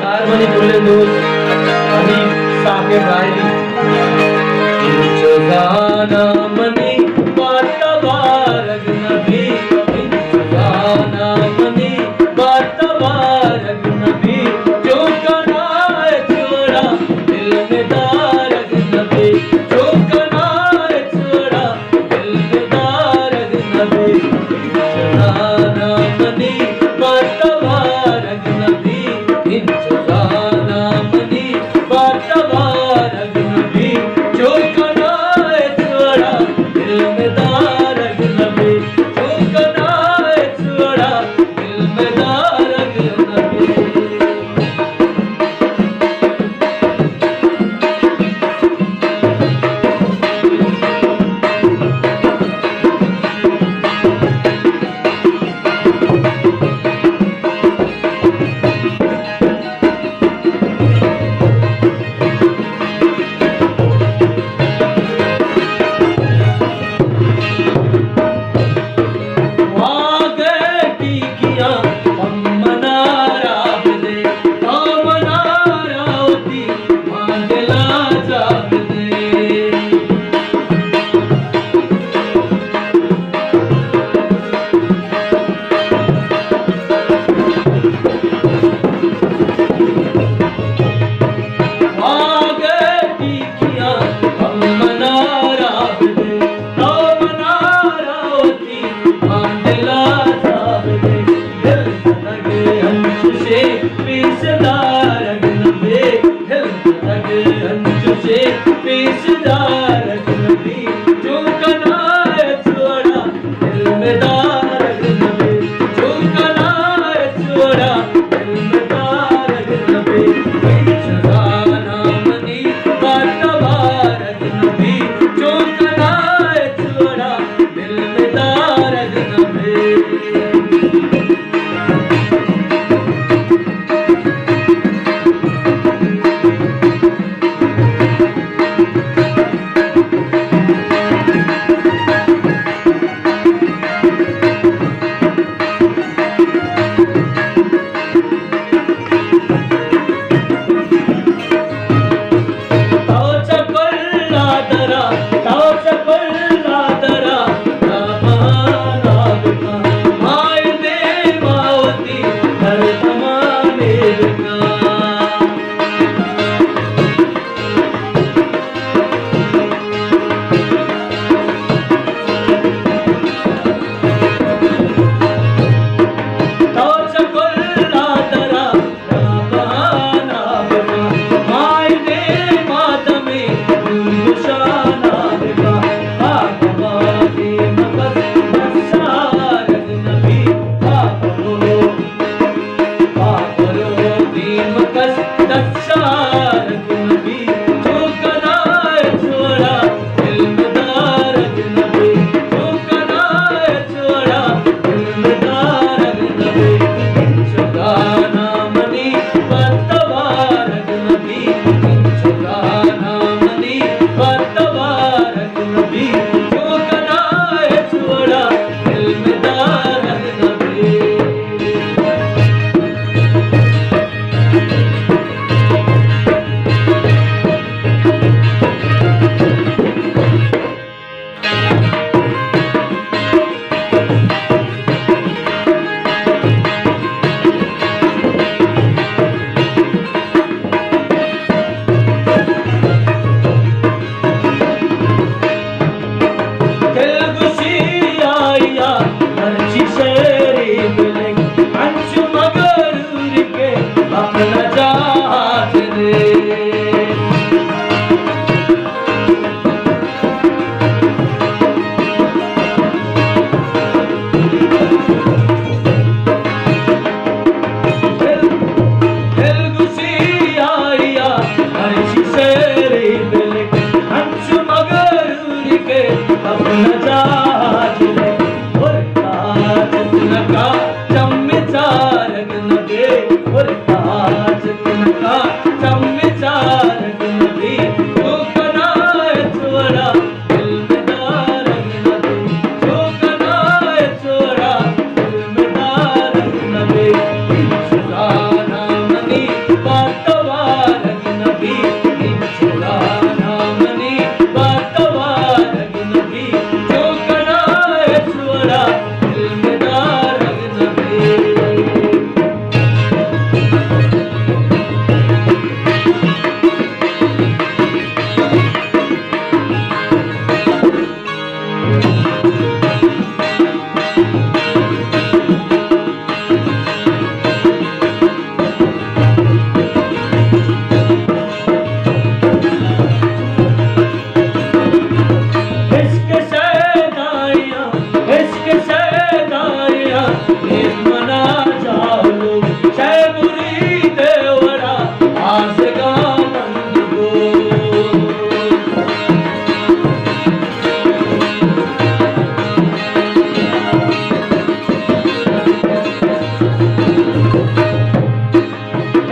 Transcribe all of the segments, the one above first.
Harmony बोले दोस्त आणि साकेब राहिली गाना मनी बारग नबी गाना मनी बारग नबी जो कनाए छोड़ा दिल में दारग नबी जो कनाए छोड़ा दिल में दारग नबी गाना मनी बारग नबी गाना मनी बारग नबी जो कनाए छोड़ा दिल में दारग नबी जो कनाए छोड़ा दिल में दारग नबी Bye. मना चालू शैमुरी देवड़ा आज का बंद गो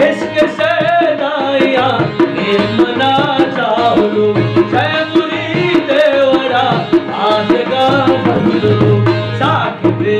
इश्क से दाया मना चालू शैमुरी देवड़ा आज का बंद गो साकिबे